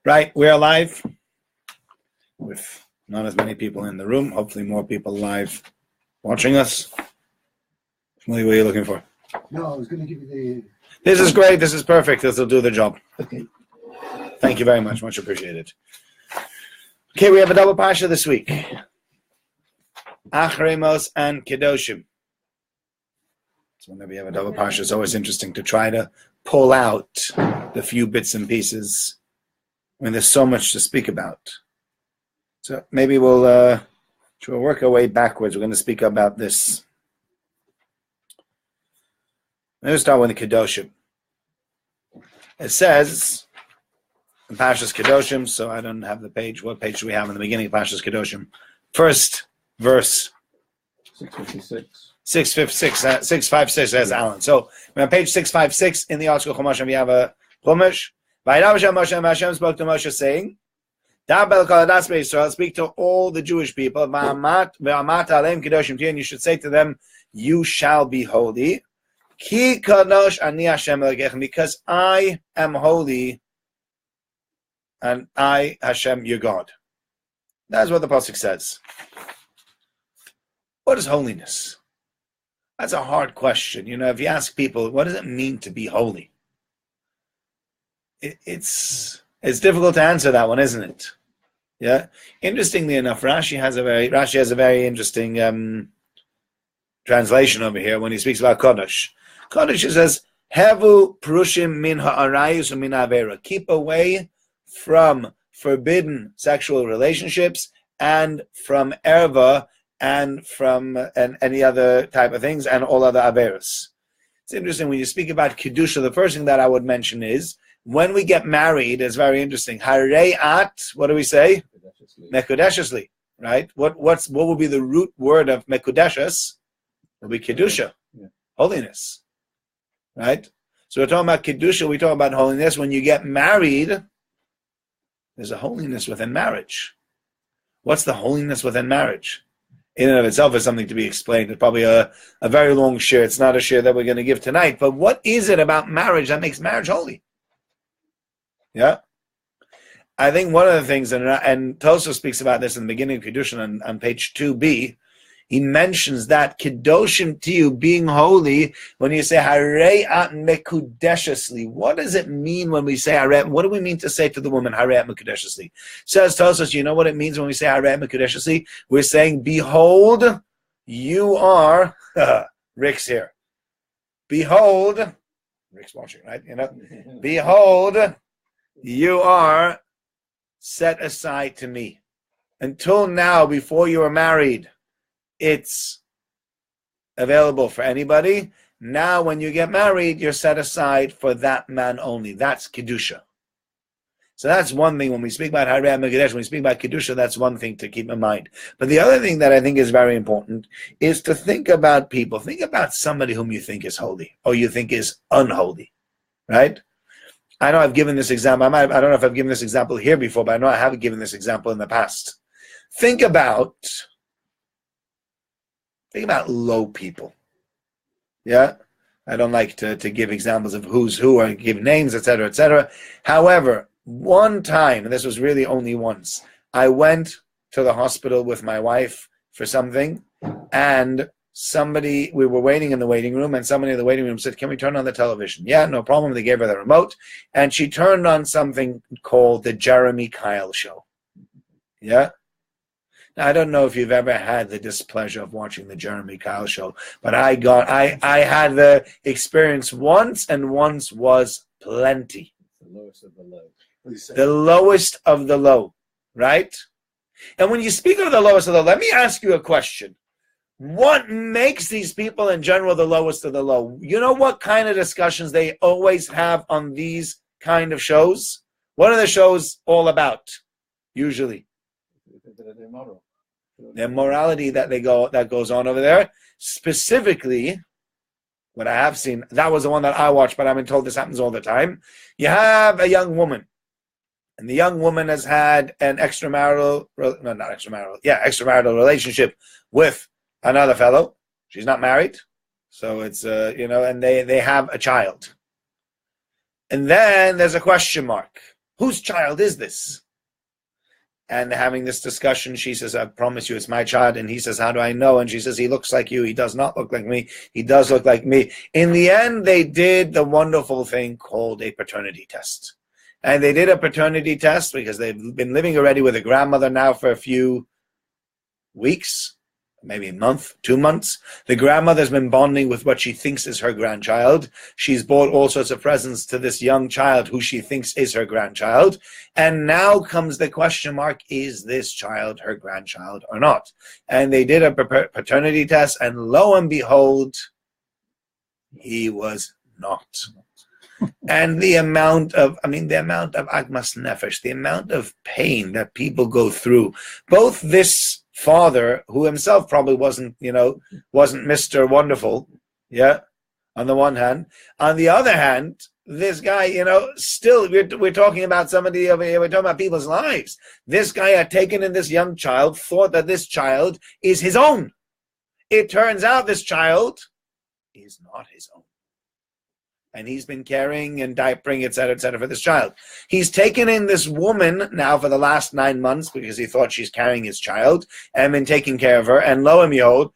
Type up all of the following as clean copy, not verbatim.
Right, we're live with not as many people in the room. Hopefully more people live watching us. What are you looking for? No, I was going to give you the... This is great. This is perfect. This will do the job. Okay. Thank you very much. Much appreciated. Okay, we have a double Parasha this week. Acharei and Kedoshim. So whenever you have a double Parasha, it's always interesting to try to pull out the few bits and pieces. I mean, there's so much to speak about. So maybe we'll work our way backwards. We're going to speak about this. Let's start with the Kedoshim. It says in Parashas Kedoshim, so I don't have the page. What page do we have in the beginning of Parashas Kedoshim? First verse. 656. 656 says Alan. So we're on page 656 in the article Chumash, and we have a Chumash. Hashem spoke to Moshe saying, speak to all the Jewish people, and you should say to them, you shall be holy. Ki kadosh ani Hashem Elokeichem, because I am holy, and I, Hashem, your God. That's what the pasuk says. What is holiness? That's a hard question. You know, if you ask people, what does it mean to be holy? It's difficult to answer that one, isn't it? Yeah. Interestingly enough, Rashi has a very interesting translation over here when he speaks about Kodesh. Kodesh says, "Hevu prushim min ha'arayus min avera." Keep away from forbidden sexual relationships and from erva and from any other type of things and all other averas. It's interesting when you speak about kedusha. The first thing that I would mention is when we get married. It's very interesting. Harei at, what do we say? Mekudeshesli, right? What would be the root word of mekudeshes? It will be kedusha, holiness, right? So we're talking about kedusha. We talk about holiness. When you get married, there's a holiness within marriage. What's the holiness within marriage? In and of itself is something to be explained. It's probably a very long share. It's not a share that we're going to give tonight. But what is it about marriage that makes marriage holy? Yeah, I think one of the things, and Tosa speaks about this in the beginning of Kedoshim on page 2b, he mentions that Kedoshim to you being holy, when you say Harei at Mekudeshesli, what does it mean when we say Harei? What do we mean to say to the woman Harei at Mekudeshesli? Says Tosa, you know what it means when we say Harei at Mekudeshesli? We're saying, behold, you are, Rick's here. Behold, Rick's watching, right? You know, behold, you are set aside to me. Until now, before you were married, it's available for anybody. Now, when you get married, you're set aside for that man only. That's Kedusha. So that's one thing when we speak about Harei Megadesh, when we speak about Kedusha, that's one thing to keep in mind. But the other thing that I think is very important is to think about people. Think about somebody whom you think is holy or you think is unholy, right? I know I've given this example. I don't know if I've given this example here before, but I know I have given this example in the past. Think about low people. Yeah? I don't like to give examples of who's who or give names, etc., etc. However, one time, and this was really only once, I went to the hospital with my wife for something, and we were waiting in the waiting room, and somebody in the waiting room said, can we turn on the television? Yeah, no problem. They gave her the remote, and she turned on something called the Jeremy Kyle Show. Yeah? Now, I don't know if you've ever had the displeasure of watching the Jeremy Kyle Show, but I had the experience once, and once was plenty. The lowest of the low. The lowest of the low, right? And when you speak of the lowest of the low, let me ask you a question. What makes these people in general the lowest of the low? You know what kind of discussions they always have on these kind of shows? What are the shows all about, usually? Their morality that goes on over there. Specifically, what I have seen, that was the one that I watched, but I've been told this happens all the time. You have a young woman, and the young woman has had an extramarital relationship with another fellow. She's not married, so it's and they have a child. And then there's a question mark. Whose child is this? And having this discussion, she says, I promise you it's my child. And he says, how do I know? And she says, he looks like you. He does not look like me. He does look like me. In the end, they did the wonderful thing called a paternity test. And they did a paternity test because they've been living already with a grandmother now for a few weeks, maybe a month, 2 months. The grandmother's been bonding with what she thinks is her grandchild. She's bought all sorts of presents to this young child who she thinks is her grandchild. And now comes the question mark, is this child her grandchild or not? And they did a paternity test, and lo and behold, he was not. And the amount of agmas nefesh, the amount of pain that people go through, both this father, who himself probably wasn't Mr. Wonderful, on the one hand. On the other hand, this guy, still, we're talking about somebody over here, we're talking about people's lives. This guy had taken in this young child, thought that this child is his own. It turns out this child is not his own. And he's been carrying and diapering, etc., for this child. He's taken in this woman now for the last 9 months because he thought she's carrying his child and been taking care of her. And lo and behold,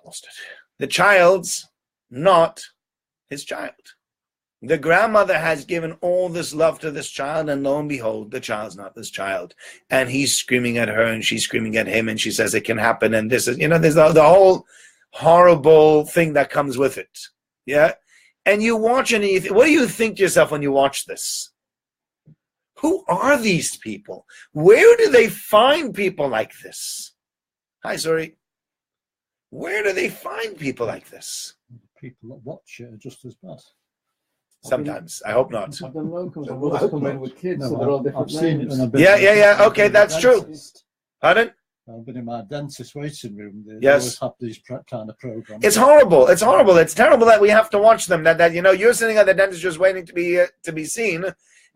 lost it. The child's not his child. The grandmother has given all this love to this child, and lo and behold, the child's not this child. And he's screaming at her, and she's screaming at him, and she says it can happen. And this is, there's the whole horrible thing that comes with it. Yeah, and you watch and what do you think to yourself when you watch this? Who are these people? Where do they find people like this? Hi, sorry. Where do they find people like this? People that watch it are just as bad. Sometimes. I hope not. The locals have always come in with kids, so they're all different names. Yeah. Okay, that's true. Pardon? I've been in my dentist waiting room. They Yes. always have these kind of programs. It's horrible. It's horrible. It's terrible that we have to watch them. That you're sitting at the dentist just waiting to be seen,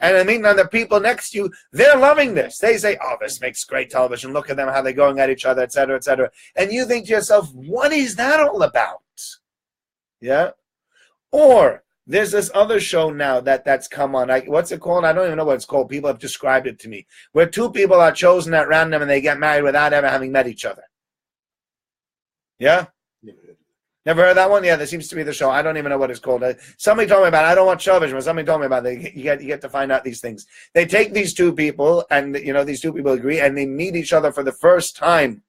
and in the meantime, the people next to you, they're loving this. They say, "Oh, this makes great television. Look at them, how they're going at each other, etc., And you think to yourself, "What is that all about?" Yeah. Or there's this other show now that's come on. What's it called? I don't even know what it's called. People have described it to me. Where two people are chosen at random and they get married without ever having met each other. Yeah? Never heard that one? Yeah, there seems to be the show. I don't even know what it's called. Somebody told me about it. I don't watch television, but somebody told me about it. You get to find out these things. They take these two people, and these two people agree, and they meet each other for the first time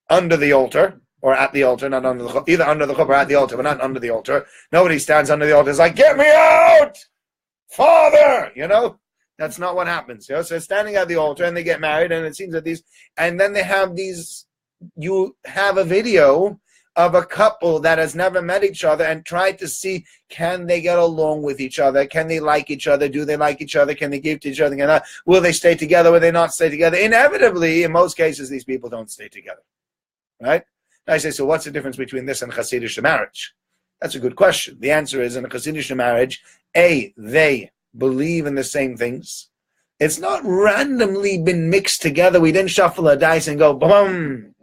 under the altar. Or at the altar, not under the chuppah, either under the chuppah or at the altar, but not under the altar. Nobody stands under the altar. It's like, get me out, Father. That's not what happens. So they're standing at the altar and they get married, and it seems that and then they have these. You have a video of a couple that has never met each other and tried to see, can they get along with each other? Can they like each other? Do they like each other? Can they give to each other? Will they stay together? Will they not stay together? Inevitably, in most cases, these people don't stay together, right? I say, so what's the difference between this and Hasidic marriage? That's a good question. The answer is, in a Hasidic marriage, A, they believe in the same things. It's not randomly been mixed together. We didn't shuffle a dice and go, boom,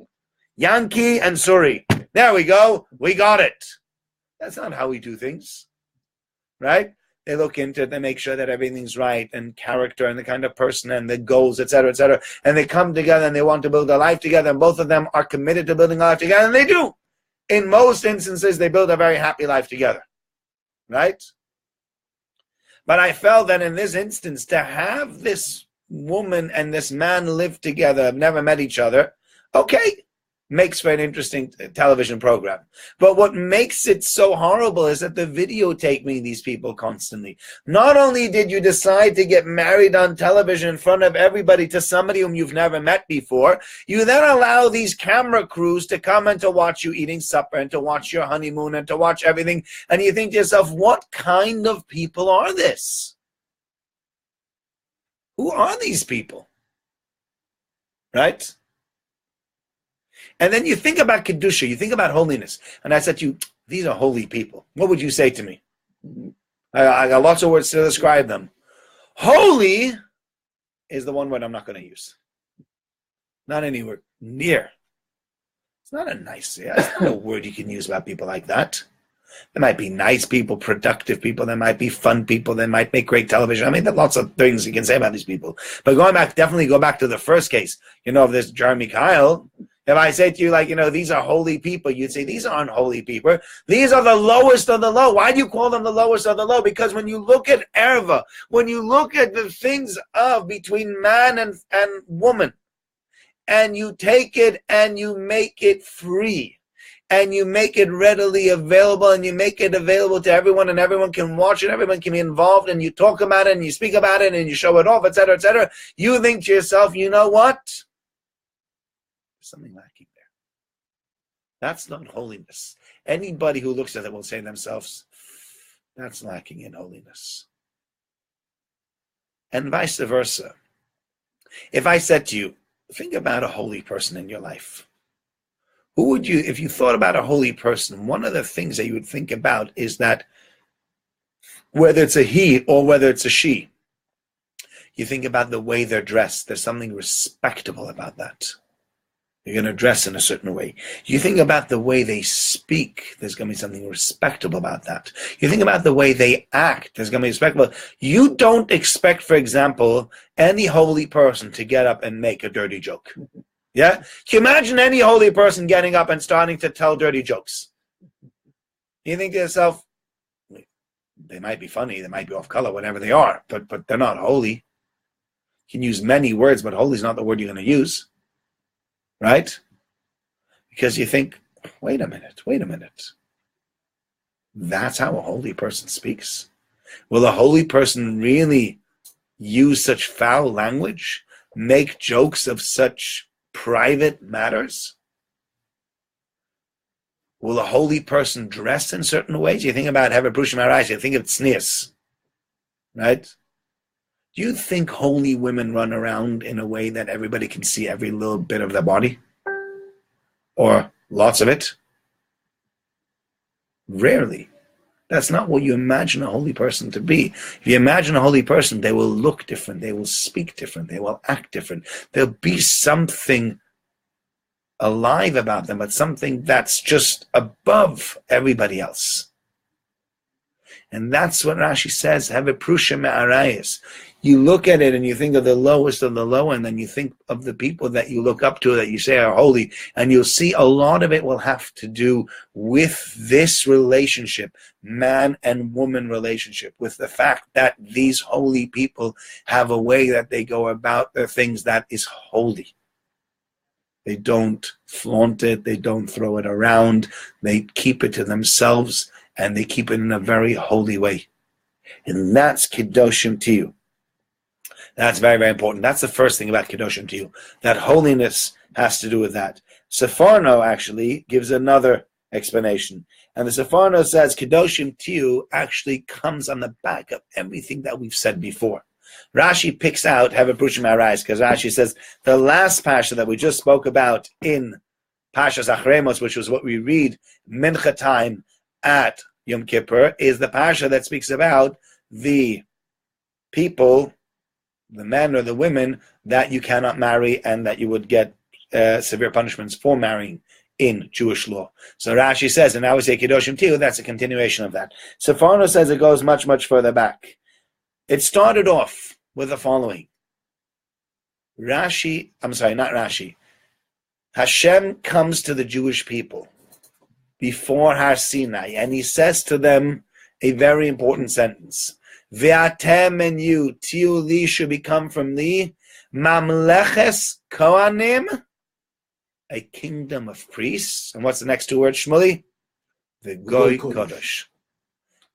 Yankee and Suri. There we go. We got it. That's not how we do things, right? They look into it, they make sure that everything's right, and character and the kind of person and the goals, etc. And they come together and they want to build a life together, and both of them are committed to building a life together, and they do. In most instances, they build a very happy life together, right? But I felt that in this instance, to have this woman and this man live together, have never met each other, okay, makes for an interesting television program. But what makes it so horrible is that the videotaping these people constantly. Not only did you decide to get married on television in front of everybody to somebody whom you've never met before, you then allow these camera crews to come and to watch you eating supper and to watch your honeymoon and to watch everything. And you think to yourself, what kind of people are this? Who are these people? Right? And then you think about Kedusha, you think about holiness. And I said to you, these are holy people. What would you say to me? I got lots of words to describe them. Holy is the one word I'm not going to use. Not anywhere near. It's not a nice, it's not a word you can use about people like that. There might be nice people, productive people. There might be fun people. They might make great television. I mean, there are lots of things you can say about these people. But definitely go back to the first case. Of this Jeremy Kyle. If I say to you, these are holy people, you'd say, these aren't holy people. These are the lowest of the low. Why do you call them the lowest of the low? Because when you look at erva, when you look at the things between man and woman, and you take it and you make it free, and you make it readily available, and you make it available to everyone, and everyone can watch it, everyone can be involved, and you talk about it, and you speak about it, and you show it off, etc., etc., you think to yourself, you know what? Something lacking there. That's not holiness. Anybody who looks at it will say to themselves, that's lacking in holiness. And vice versa. If I said to you, think about a holy person in your life. Who would you, if you thought about a holy person, one of the things that you would think about is that whether it's a he or whether it's a she, you think about the way they're dressed. There's something respectable about that. You're going to dress in a certain way. You think about the way they speak. There's going to be something respectable about that. You think about the way they act. There's going to be respectable. You don't expect, for example, any holy person to get up and make a dirty joke. Yeah? Can you imagine any holy person getting up and starting to tell dirty jokes? You think to yourself, they might be funny, they might be off color, whatever they are, but they're not holy. You can use many words, but holy is not the word you're going to use. Right? Because you think, wait a minute. That's how a holy person speaks. Will a holy person really use such foul language? Make jokes of such private matters? Will a holy person dress in certain ways? You think about Kedoshim, you think of tznius. Right? Do you think holy women run around in a way that everybody can see every little bit of their body? Or lots of it? Rarely. That's not what you imagine a holy person to be. If you imagine a holy person, they will look different, they will speak different, they will act different. There'll be something alive about them, but something that's just above everybody else. And that's what Rashi says, have a prusha me'arayis. You look at it and you think of the lowest of the low, and then you think of the people that you look up to, that you say are holy, and you'll see a lot of it will have to do with this relationship, man and woman relationship, with the fact that these holy people have a way that they go about their things that is holy. They don't flaunt it, they don't throw it around, they keep it to themselves, and they keep it in a very holy way. And that's Kedoshim to you. That's very, very important. That's the first thing about Kedoshim to you. That holiness has to do with that. Sepharno actually gives another explanation. And the Sepharno says Kedoshim to you actually comes on the back of everything that we've said before. Rashi picks out Have a Prushim Arais, because Rashi says the last Pasha that we just spoke about in Parasha Acharei, which was what we read Mincha time at Yom Kippur, is the Pasha that speaks about the people, the men or the women, that you cannot marry and that you would get severe punishments for marrying in Jewish law. So Rashi says, and now we say Kedoshim Tiyu, that's a continuation of that. Sepharno says it goes much, much further back. It started off with the following. Hashem comes to the Jewish people before Har Sinai, and he says to them a very important sentence. Ve'atem, and you, Tiyu li, should become from li, mamleches kohanim, a kingdom of priests. And what's the next two words, Shmuley? The Goy Kodesh,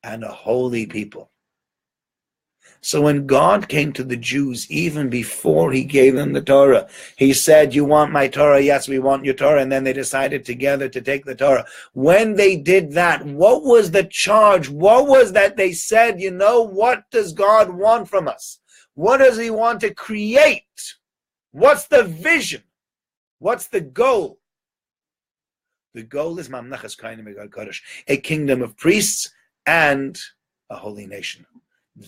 and a holy people. So when God came to the Jews, even before he gave them the Torah, he said, you want my Torah? Yes, we want your Torah. And then they decided together to take the Torah. When they did that, what was the charge? What was that they said, what does God want from us? What does he want to create? What's the vision? What's the goal? The goal is Mamlechas Kohanim Kodesh, a kingdom of priests and a holy nation.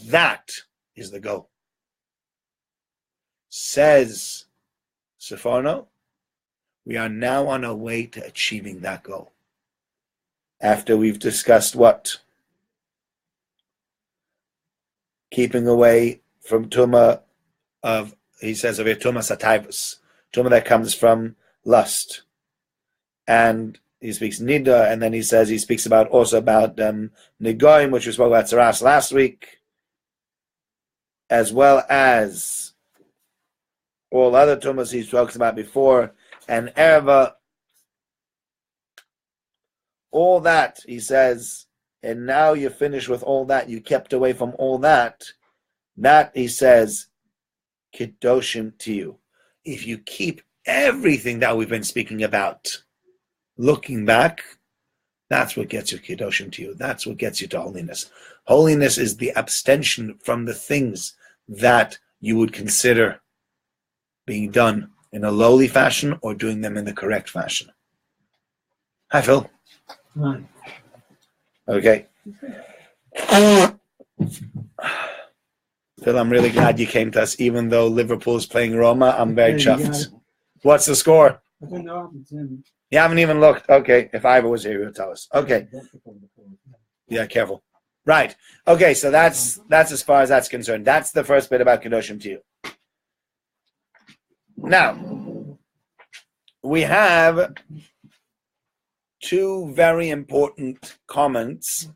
That is the goal. Says Sepharno, we are now on our way to achieving that goal. after we've discussed what? Keeping away from Tuma of, he says of it, Tuma Sataivus, Tuma that comes from lust. And he speaks Nida, and then he speaks also about Nigoim, which we spoke about Saras last week, as well as all other Tumas he talks about before, and Erva, all that, he says, and now you're finished with all that, you kept away from all that, that, he says, Kedoshim to you. If you keep everything that we've been speaking about, looking back, that's what gets you Kedoshim to you. That's what gets you to holiness. Holiness is the abstention from the things that you would consider being done in a lowly fashion or doing them in the correct fashion. Hi, Phil. Right. Okay. Phil, I'm really glad you came to us, even though Liverpool's playing Roma. I'm very chuffed. What's the score? I don't know. You haven't even looked. Okay, if Ivor was here, he would tell us. Okay. Yeah, careful. Right. Okay, so that's as far as that's concerned. That's the first bit about Kedoshim to you. Now, we have two very important comments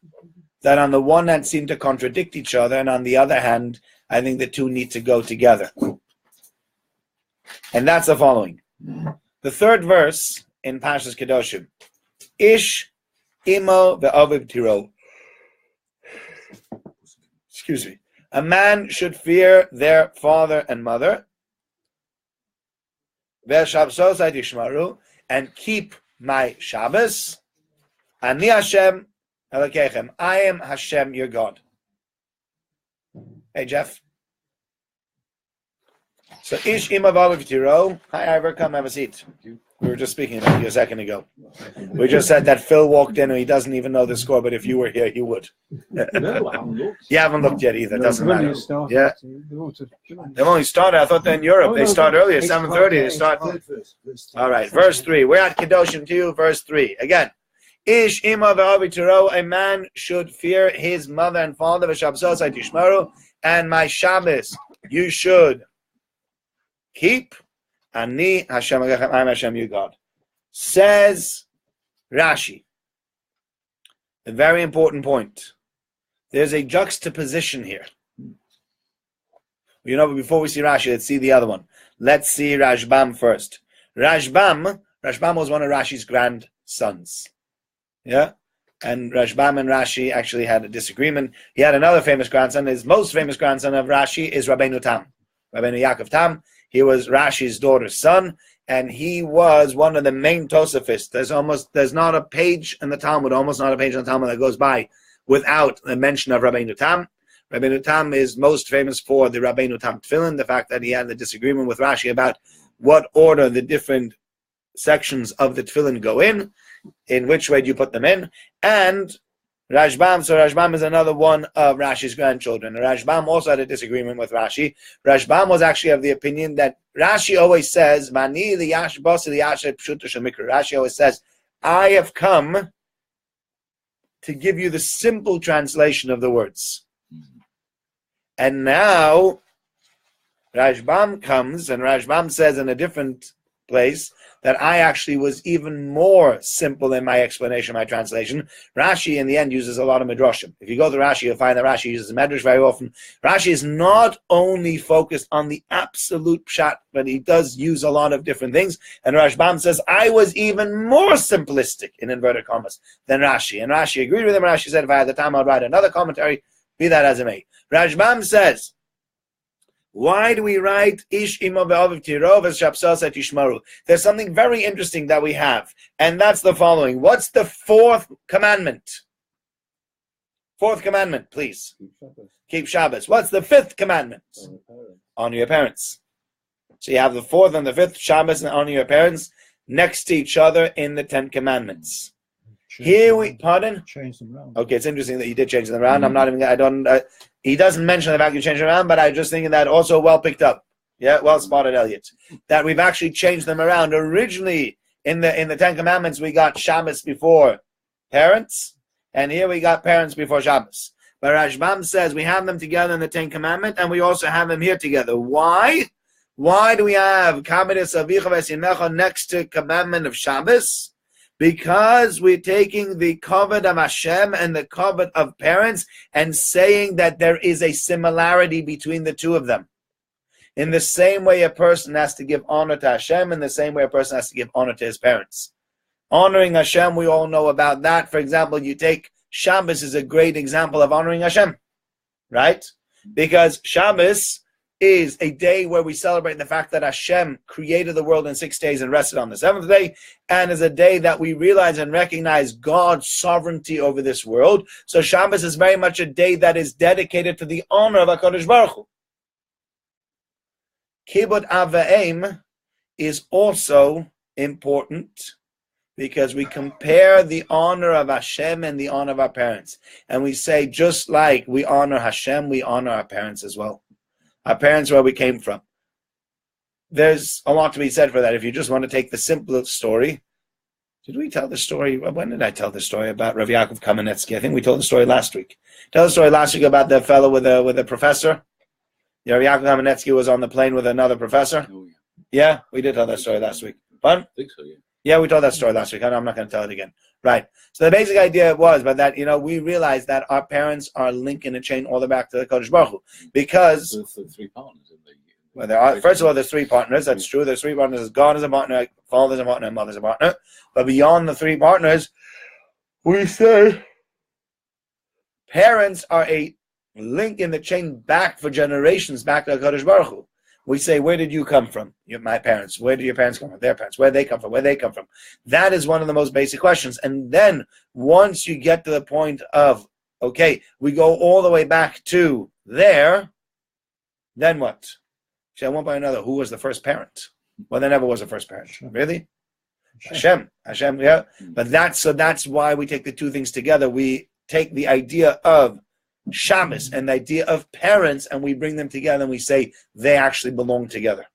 that on the one hand seem to contradict each other, and on the other hand, I think the two need to go together. And that's the following. The third verse in Parashas Kedoshim, Ish imo ve'aviv tiro. Excuse me. A man should fear their father and mother, ve'shabsosai tishmaru, and keep my Shabbos. Ani Hashem Elokechem. I am Hashem, your God. Hey, Jeff. So, Ish ima v'aviv tiro. Hi, Ivor. Come have a seat. We were just speaking about you a second ago. We just said that Phil walked in and he doesn't even know the score, but if you were here, he would. No, I haven't looked. You haven't looked yet either. Doesn't matter. Yeah. They've They've only started. I thought they're in Europe. They start earlier, 7:30. They start. All right, verse 3. We're at Kedoshim to you, verse 3. Again. Ish ima v'aviv tiro. A man should fear his mother and father, v'shabsosai tishmaru, and my Shabbos you should keep. Ani Hashem Elokechem, I am Hashem, your God. Says Rashi, a very important point. There's a juxtaposition here. But before we see Rashi, let's see the other one. Let's see Rashbam first. Rashbam was one of Rashi's grandsons. Yeah? And Rashbam and Rashi actually had a disagreement. He had another famous grandson. His most famous grandson of Rashi is Rabbeinu Tam. Rabbeinu Yaakov Tam. He was Rashi's daughter's son, and he was one of the main Tosafists. There's not a page in the Talmud, almost not a page in the Talmud that goes by without a mention of Rabbeinu Tam. Rabbeinu Tam is most famous for the Rabbeinu Tam Tefillin, the fact that he had the disagreement with Rashi about what order the different sections of the Tefillin go in which way do you put them in, and Rashbam is another one of Rashi's grandchildren. Rashbam also had a disagreement with Rashi. Rashbam was actually of the opinion that Rashi always says, Rashi always says, I have come to give you the simple translation of the words. And now Rashbam comes, and Rashbam says in a different place that I actually was even more simple in my explanation, my translation. Rashi, in the end, uses a lot of midrashim. If you go to Rashi, you'll find that Rashi uses medrash very often. Rashi is not only focused on the absolute pshat, but he does use a lot of different things. And Rashbam says, I was even more simplistic, in inverted commas, than Rashi. And Rashi agreed with him. Rashi said, if I had the time, I'd write another commentary, be that as it may. Rashbam says, why do we write Ish imo ve'aviv tiro v'shabsosai tishmaru? There's something very interesting that we have, and that's the following. What's the fourth commandment? Fourth commandment, please. Keep Shabbos. What's the fifth commandment? Honor your parents. So you have the fourth and the fifth, Shabbos and honor your parents, next to each other in the 10 commandments. Pardon? Change them around. Okay, it's interesting that you did change them around. He doesn't mention the fact you changed them around, but I'm just thinking that also well picked up. Yeah, well spotted, Elliot. That we've actually changed them around. Originally, in the 10 Commandments, we got Shabbos before parents, and here we got parents before Shabbos. But Rashbam says we have them together in the Ten Commandments, and we also have them here together. Why? Why do we have Kabbalas Avicha V'Sinecha next to commandment of Shabbos? Because we're taking the covet of Hashem and the covet of parents and saying that there is a similarity between the two of them. In the same way a person has to give honor to Hashem, in the same way a person has to give honor to his parents. Honoring Hashem, we all know about that. For example, you take Shabbos is a great example of honoring Hashem, right? Because Shabbos is a day where we celebrate the fact that Hashem created the world in 6 days and rested on the seventh day, and is a day that we realize and recognize God's sovereignty over this world. So Shabbos is very much a day that is dedicated to the honor of HaKadosh Baruch Hu. Kibbud Av V'Em is also important because we compare the honor of Hashem and the honor of our parents. And we say, just like we honor Hashem, we honor our parents as well. Our parents, where we came from. There's a lot to be said for that. If you just want to take the simplest story, did we tell the story? When did I tell the story about Rav Yaakov Kamenetsky? I think we told the story last week. Tell the story last week about the fellow with a professor. Rav Yaakov Kamenetsky was on the plane with another professor. Oh, yeah. Yeah, we did tell that story last week. Fun? I think so, yeah. Yeah, we told that story last week. I'm not going to tell it again. Right. So the basic idea was, but that, we realized that our parents are linked in a chain all the way back to the Kodesh Baruch Hu. Because The three partners in the... well, there are, first of all, there's three partners. That's true. There's three partners. God is a partner, Father is a partner, and Mother is a partner. But beyond the three partners, we say parents are a link in the chain back for generations, back to the Kodesh Baruch Hu. We say, where did you come from? My parents. Where did your parents come from? Their parents. Where did they come from? Where they come from? That is one of the most basic questions. And then once you get to the point of, okay, we go all the way back to there, then what? At one point or another, who was the first parent? Well, there never was a first parent. Really? Hashem, yeah. But that's why we take the two things together. We take the idea of Shabbos and the idea of parents, and we bring them together, and we say they actually belong together.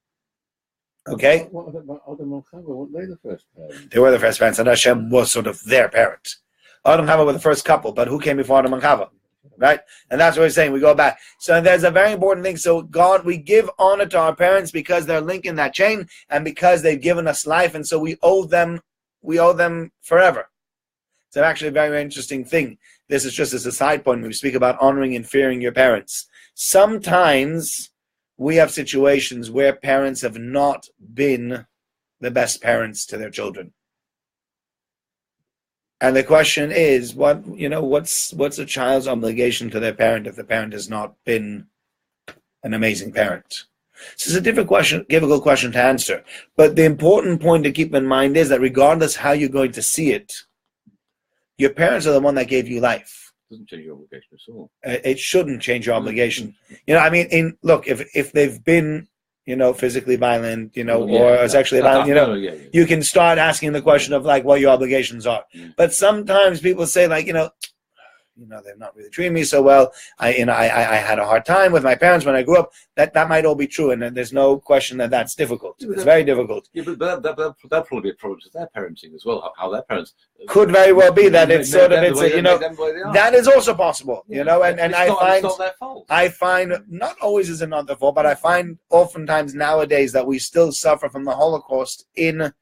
Okay? What about Adam and Chava? Weren't they the first parents? They were the first parents, and Hashem was sort of their parent. Adam and Chava were the first couple, but who came before Adam and Chava? Right? And that's what we're saying. We go back. So there's a very important thing. So God, we give honor to our parents because they're linked in that chain, and because they've given us life, and so we owe them forever. It's actually a very, very interesting thing. This is just as a side point when we speak about honoring and fearing your parents. Sometimes we have situations where parents have not been the best parents to their children. And the question is, what's a child's obligation to their parent if the parent has not been an amazing parent? This is a difficult question to answer. But the important point to keep in mind is that regardless how you're going to see it, your parents are the one that gave you life. It doesn't change your obligation at all. It shouldn't change your obligation. If they've been, physically violent, or sexually violent, you can start asking the question of what your obligations are. But sometimes people say they're not really treating me so well. I had a hard time with my parents when I grew up. That might all be true, and there's no question that that's difficult. It's very difficult. Yeah, but that'll probably be a problem to their parenting as well. How their parents could very well be that it's sort of that is also possible. And it's not their fault. I find not always is it not their fault, but I find oftentimes nowadays that we still suffer from the Holocaust in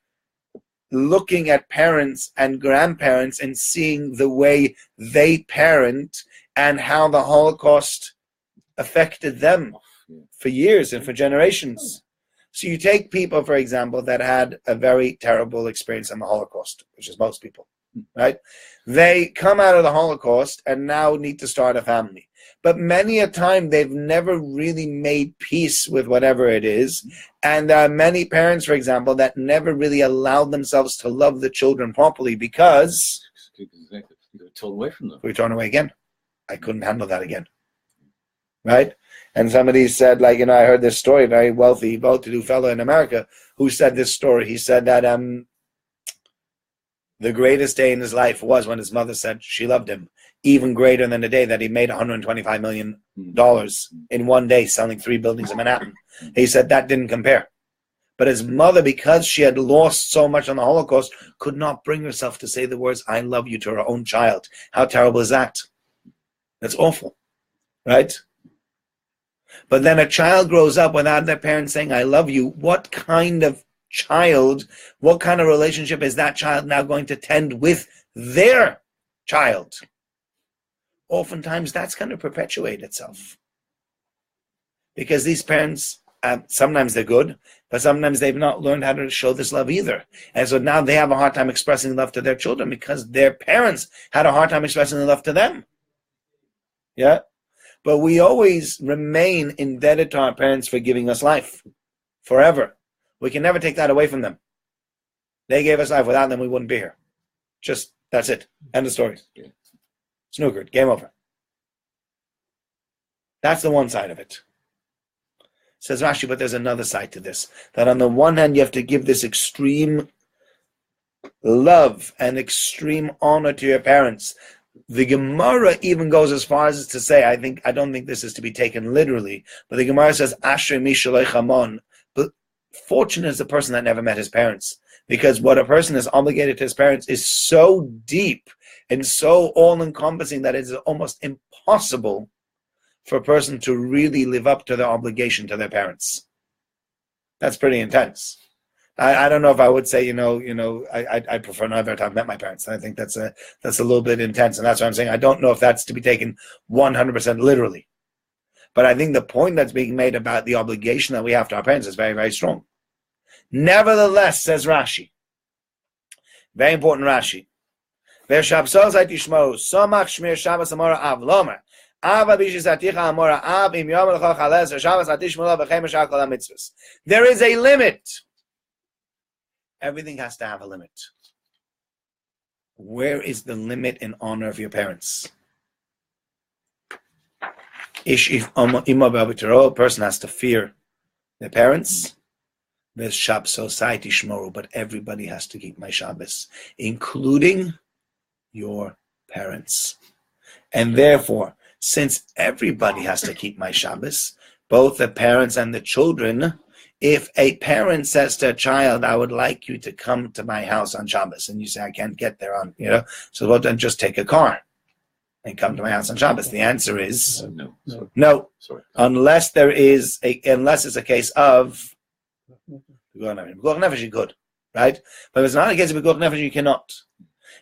looking at parents and grandparents and seeing the way they parent and how the Holocaust affected them for years and for generations. So you take people, for example, that had a very terrible experience in the Holocaust, which is most people, right? They come out of the Holocaust and now need to start a family. But many a time they've never really made peace with whatever it is. And there are many parents, for example, that never really allowed themselves to love the children properly because You were torn away from them. we were torn away again. I couldn't handle that again. Right? And somebody said, I heard this story, a very wealthy, well-to-do fellow in America who said this story. He said that the greatest day in his life was when his mother said she loved him, even greater than the day that he made $125 million in one day selling 3 buildings in Manhattan. He said that didn't compare. But his mother, because she had lost so much on the Holocaust, could not bring herself to say the words, I love you, to her own child. How terrible is that? That's awful, right? But then a child grows up without their parents saying, I love you. What kind of child, what kind of relationship is that child now going to tend with their child? Oftentimes that's going to perpetuate itself. Because these parents, sometimes they're good, but sometimes they've not learned how to show this love either. And so now they have a hard time expressing love to their children because their parents had a hard time expressing love to them. Yeah? But we always remain indebted to our parents for giving us life forever. We can never take that away from them. They gave us life. Without them, we wouldn't be here. Just, that's it. End of story. Snookered. Game over. That's the one side of it. Says Rashi, but there's another side to this. That on the one hand, you have to give this extreme love and extreme honor to your parents. The Gemara even goes as far as to say, I don't think this is to be taken literally, but the Gemara says, Acharei mi sheloi chamon. But fortunate is the person that never met his parents. Because what a person is obligated to his parents is so deep and so all-encompassing that it is almost impossible for a person to really live up to their obligation to their parents. That's pretty intense. I don't know if I would say, I prefer never to have met my parents. I think that's a little bit intense, and that's what I'm saying. I don't know if that's to be taken 100% literally. But I think the point that's being made about the obligation that we have to our parents is very, very strong. Nevertheless, says Rashi, very important Rashi, there is a limit. Everything has to have a limit. Where is the limit in honor of your parents? A person has to fear their parents. There's society shmoru, but everybody has to keep my Shabbos, including your parents. And therefore, since everybody has to keep my Shabbos, both the parents and the children, if a parent says to a child, I would like you to come to my house on Shabbos, and you say, I can't get there on, so well, then just take a car and come to my house on Shabbos. The answer is no. Sorry. Unless it's a case of Pikuach Nefesh, you could, right? But if it's not a case of Pikuach Nefesh, you cannot.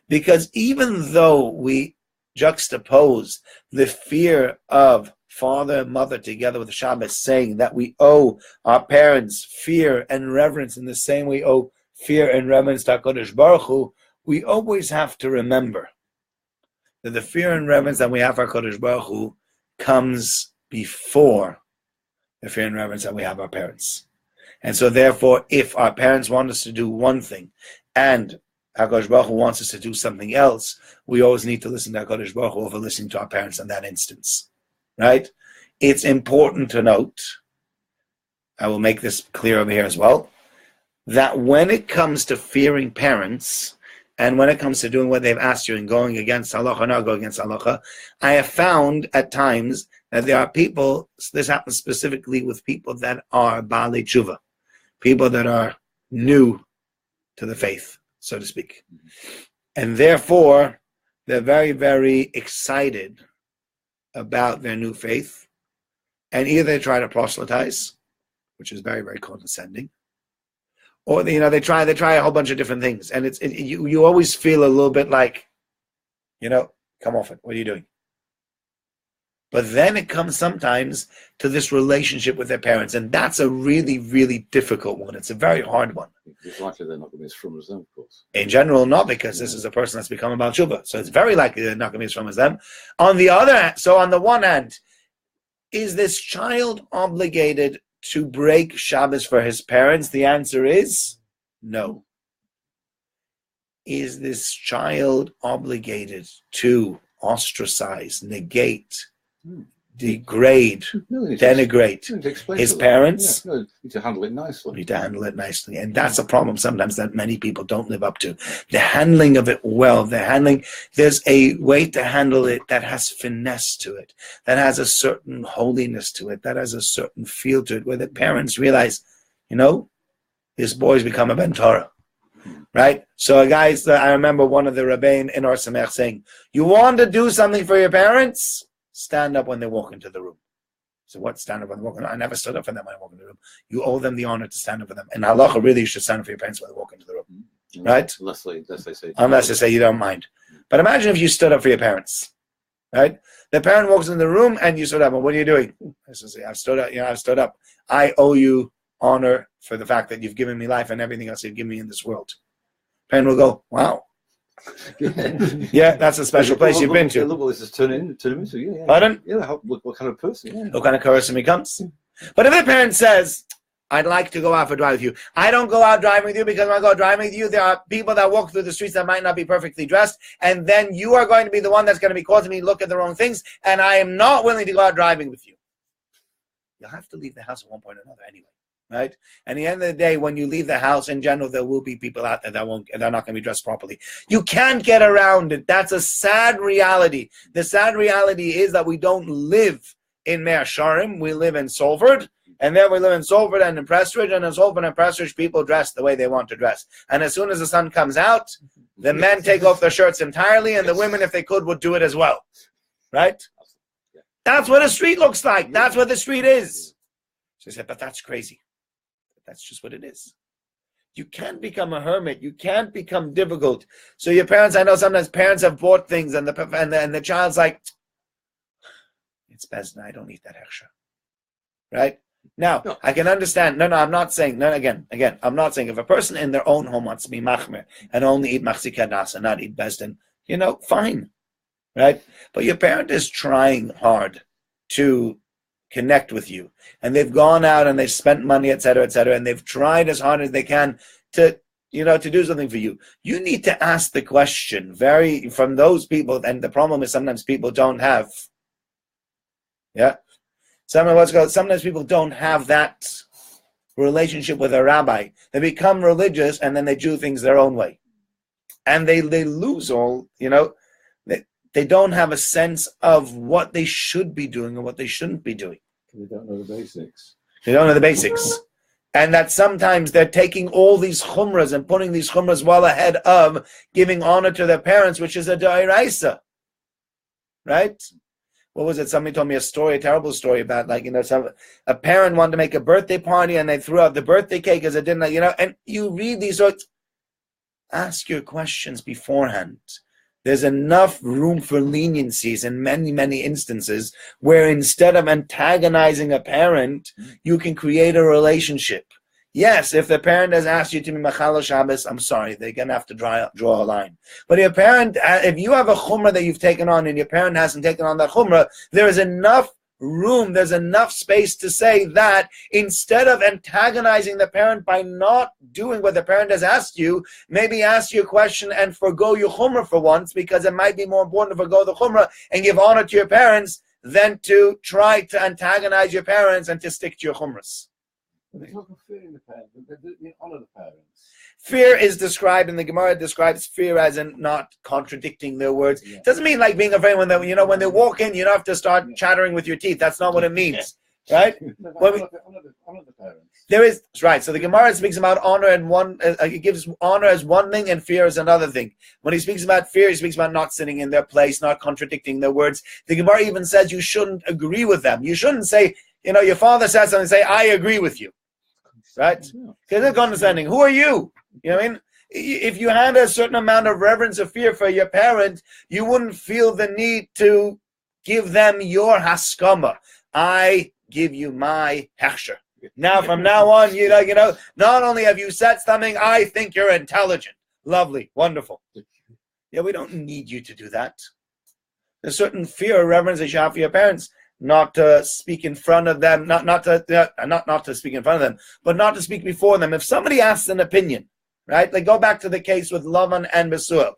Because even though we juxtapose the fear of father and mother together with the Shabbos, saying that we owe our parents fear and reverence in the same way we owe fear and reverence to HaKadosh Baruch Hu, we always have to remember that the fear and reverence that we have for HaKadosh Baruch Hu comes before the fear and reverence that we have our parents. And so therefore, if our parents want us to do one thing and HaKadosh Baruch Hu wants us to do something else, we always need to listen to HaKadosh Baruch Hu over listening to our parents in that instance. Right? It's important to note, I will make this clear over here as well, that when it comes to fearing parents, and when it comes to doing what they've asked you and going against halacha or not going against halacha, I have found at times that there are people, this happens specifically with people that are Baalei Tshuva, people that are new to the faith, so to speak. And therefore, they're very, very excited about their new faith, and either they try to proselytize, which is very, very condescending, or they try a whole bunch of different things, and you always feel a little bit like, come off it. What are you doing? But then it comes sometimes to this relationship with their parents, and that's a really, really difficult one. It's a very hard one. It's likely they're not going to be as from as them, of course. In general, not, because this is a person that's become a Baal Tshuva. So it's very likely they're not going to be as from as them. On the one hand, is this child obligated to break Shabbos for his parents? The answer is no. Is this child obligated to ostracize, negate, degrade, denigrate his parents? You need to handle it nicely. You need to handle it nicely. And that's a problem sometimes that many people don't live up to. The handling of it well, there's a way to handle it that has finesse to it, that has a certain holiness to it, that has a certain feel to it, where the parents realize, his boys become a Ben Torah. Right? So guys, I remember one of the Rebbein in our Samech saying, you want to do something for your parents? Stand up when they walk into the room. So what, stand up when they walk in? I never stood up for them when I walk into the room. You owe them the honor to stand up for them. And halacha, really, you should stand up for your parents when they walk into the room. Right? Unless they say you don't mind. But imagine if you stood up for your parents. Right? The parent walks in the room and you stood up. And what are you doing? I say, I've stood up. I've stood up. I owe you honor for the fact that you've given me life and everything else you've given me in this world. Parent will go, wow. Yeah, that's a special place you've been to. Look what this is turning into. Yeah. Pardon? Yeah, what kind of person? Yeah. What kind of person he becomes. But if the parent says, I'd like to go out for a drive with you. I don't go out driving with you because when I go driving with you, there are people that walk through the streets that might not be perfectly dressed, and then you are going to be the one that's going to be causing me to look at the wrong things, and I am not willing to go out driving with you. You'll have to leave the house at one point or another anyway. Right? And at the end of the day, when you leave the house, in general, there will be people out there that they're not going to be dressed properly. You can't get around it. That's a sad reality. The sad reality is that we don't live in Mea Sharim. We live in Salford. And then we live in Salford and in Prestridge. And in Salford and Prestridge, people dress the way they want to dress. And as soon as the sun comes out, the men take off their shirts entirely, and the women, if they could, would do it as well. Right? That's what a street looks like. That's what the street is. So I said, but that's crazy. That's just what it is. You can't become a hermit. You can't become difficult. So your parents, I know sometimes parents have bought things and the child's like, it's best, I don't need that extra. Right? Now, no. I can understand. No, I'm not saying, again, I'm not saying if a person in their own home wants to be machmer and only eat machzikah nasa and not eat besdin, fine. Right? But your parent is trying hard to connect with you, and they've gone out and they've spent money, etc., and they've tried as hard as they can to do something for you. You need to ask the question from those people, and the problem is sometimes people don't have. Yeah, sometimes people don't have that relationship with a rabbi. They become religious and then they do things their own way, and they lose all. They don't have a sense of what they should be doing and what they shouldn't be doing. They don't know the basics. They don't know the basics. And that sometimes they're taking all these chumras and putting these chumras well ahead of giving honor to their parents, which is a d'oraisa. Right? What was it? Somebody told me a terrible story about a parent wanted to make a birthday party and they threw out the birthday cake as it didn't, and you read these sorts. Ask your questions beforehand. There's enough room for leniencies in many, many instances where instead of antagonizing a parent, you can create a relationship. Yes, if the parent has asked you to be Machal Shabbos, I'm sorry, they're going to have to draw a line. But if you have a chumrah that you've taken on and your parent hasn't taken on that chumrah, there is enough room, there's enough space to say that instead of antagonizing the parent by not doing what the parent has asked you, maybe ask you a question and forgo your chumrah for once, because it might be more important to forgo the chumrah and give honor to your parents than to try to antagonize your parents and to stick to your chumras. They talk of fear in the parents, they honor the parents. Fear is described, and the Gemara describes fear as in not contradicting their words. Yeah. Doesn't mean like being afraid when they walk in, you don't have to start chattering with your teeth. That's not what it means, right? No, honor the parents. There is, right. So the Gemara speaks about honor and it gives honor as one thing and fear as another thing. When he speaks about fear, he speaks about not sitting in their place, not contradicting their words. The Gemara even says you shouldn't agree with them. You shouldn't say, your father says something, say, I agree with you. Right? Because they're condescending. Who are you? You know what I mean? If you had a certain amount of reverence or fear for your parent, you wouldn't feel the need to give them your haskama. I give you my hechsher. Now, from now on, not only have you said something, I think you're intelligent. Lovely. Wonderful. Yeah, we don't need you to do that. There's a certain fear or reverence that you have for your parents. Not to speak in front of them, not to speak in front of them, but not to speak before them. If somebody asks an opinion, right? Like go back to the case with Lavan and Besuel.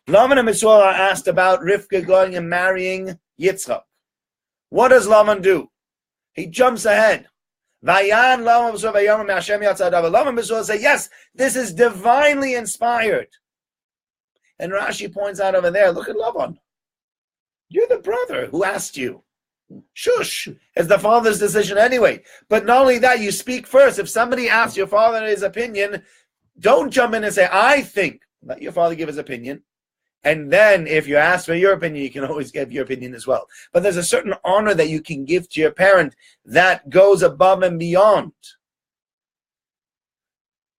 Lavan and Besuel are asked about Rivka going and marrying Yitzchak. What does Lavan do? He jumps ahead. Vayan Lavan Besuel say, yes, this is divinely inspired. And Rashi points out over there, look at Lavan. You're the brother who asked you. Shush. It's the father's decision anyway. But not only that, you speak first. If somebody asks your father his opinion, don't jump in and say, I think. Let your father give his opinion. And then if you ask for your opinion, you can always give your opinion as well. But there's a certain honor that you can give to your parent that goes above and beyond.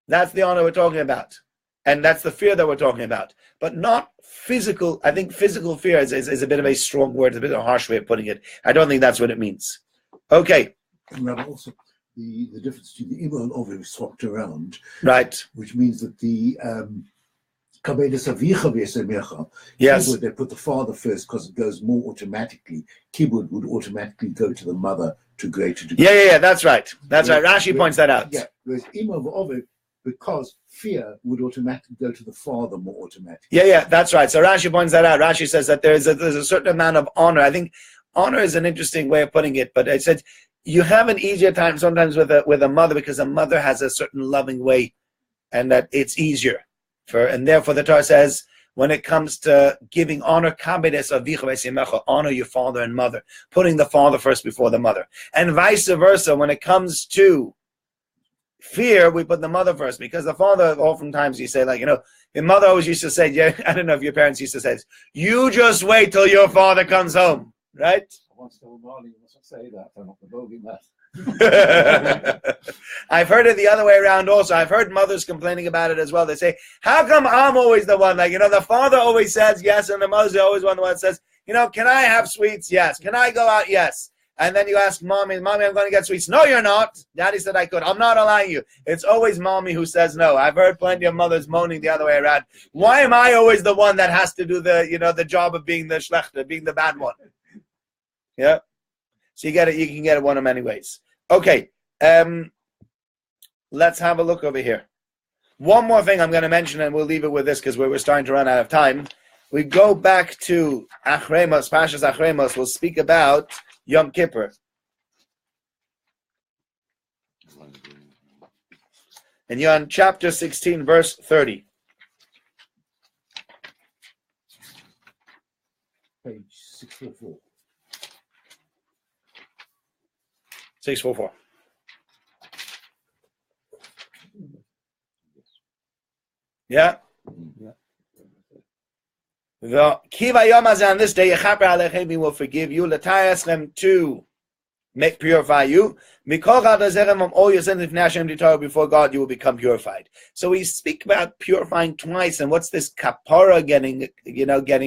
That's the honor we're talking about. And that's the fear that we're talking about. But not physical. I think physical fear is a bit of a strong word. It's a bit of a harsh way of putting it. I don't think that's what it means. Okay. And Rabbi, also the difference between the Ima and Ovi swapped around. Right. Which means that the yes, Kibud, they put the father first because it goes more automatically. Kibud would automatically go to the mother to a greater degree. Yeah, that's right. That's right. Rashi points that out. Yeah, whereas Ima Ovid, because fear would automatically go to the father more automatically. Yeah, that's right. So Rashi points that out. Rashi says that there's a certain amount of honor. I think honor is an interesting way of putting it, but it said you have an easier time sometimes with a mother because a mother has a certain loving way, and that it's easier. And therefore the Torah says, when it comes to giving honor, honor your father and mother, putting the father first before the mother. And vice versa, when it comes to fear, we put the mother first, because the father, oftentimes you say, like, your mother always used to say, yeah, I don't know if your parents used to say this, you just wait till your father comes home, right? I once told Marley, you mustn't say that, I'm not the bogey man. I've heard it the other way around also. I've heard mothers complaining about it as well. They say, how come I'm always the one? Like, the father always says yes, and the mother's always one that says, can I have sweets? Yes. Can I go out? Yes. And then you ask mommy, I'm going to get sweets. No, you're not. Daddy said I could. I'm not allowing you. It's always mommy who says no. I've heard plenty of mothers moaning the other way around. Why am I always the one that has to do the job of being the shlechter, being the bad one? Yeah. So you can get it one of many ways. Okay. Let's have a look over here. One more thing I'm going to mention, and we'll leave it with this because we're starting to run out of time. We go back to Acharei, Parasha's Acharei. We'll speak about Yom Kippur. And you're on chapter 16, verse 30. Page 644. 644. Yeah. The Kiva Yom Hazeh, on this day, Yechaper Alechem, he will forgive you. L'tayaschem, to purify you. Mikol Chadazerem, of all your sins, if Hashem before God, you will become purified. So we speak about purifying twice, and what's this kapara, getting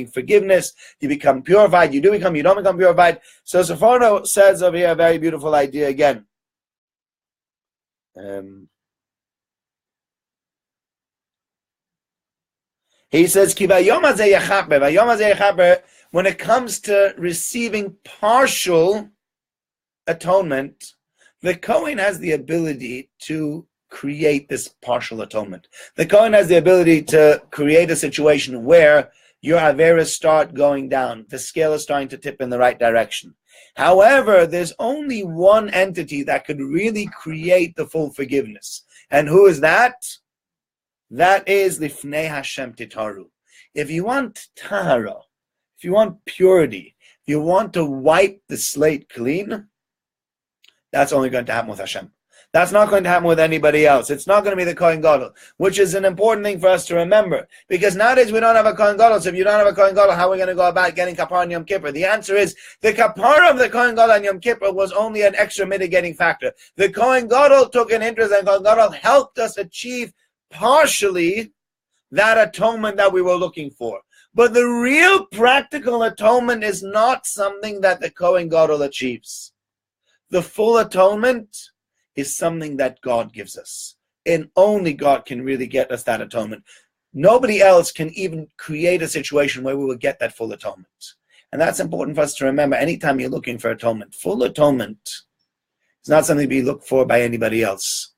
forgiveness? You become purified. You don't become purified. So Sephorno says over here a very beautiful idea again. He says, when it comes to receiving partial atonement, the Kohen has the ability to create this partial atonement. The Kohen has the ability to create a situation where your averas start going down. The scale is starting to tip in the right direction. However, there's only one entity that could really create the full forgiveness. And who is that? That is Lifnei Hashem Titaru. If you want tahara, if you want purity, if you want to wipe the slate clean, that's only going to happen with Hashem. That's not going to happen with anybody else. It's not going to be the Kohen Gadol, which is an important thing for us to remember. Because nowadays we don't have a Kohen Gadol. So if you don't have a Kohen Gadol, how are we going to go about getting kapara on Yom Kippur? The answer is the kapara of the Kohen Gadol on Yom Kippur was only an extra mitigating factor. The Kohen Gadol took an interest, and Kohen Gadol helped us achieve partially that atonement that we were looking for. But the real practical atonement is not something that the Kohen Gadol achieves. The full atonement is something that God gives us. And only God can really get us that atonement. Nobody else can even create a situation where we will get that full atonement. And that's important for us to remember anytime you're looking for atonement. Full atonement is not something to be looked for by anybody else.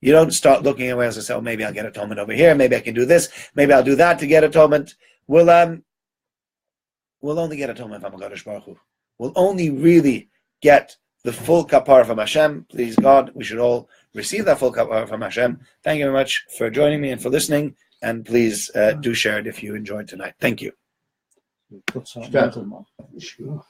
You don't start looking at ways and say, oh, maybe I'll get atonement over here. Maybe I can do this. Maybe I'll do that to get atonement. We'll only get atonement from Kadosh Baruch Hu. We'll only really get the full kapara from Hashem. Please God, we should all receive that full kapara from Hashem. Thank you very much for joining me and for listening. And please do share it if you enjoyed tonight. Thank you. Sure.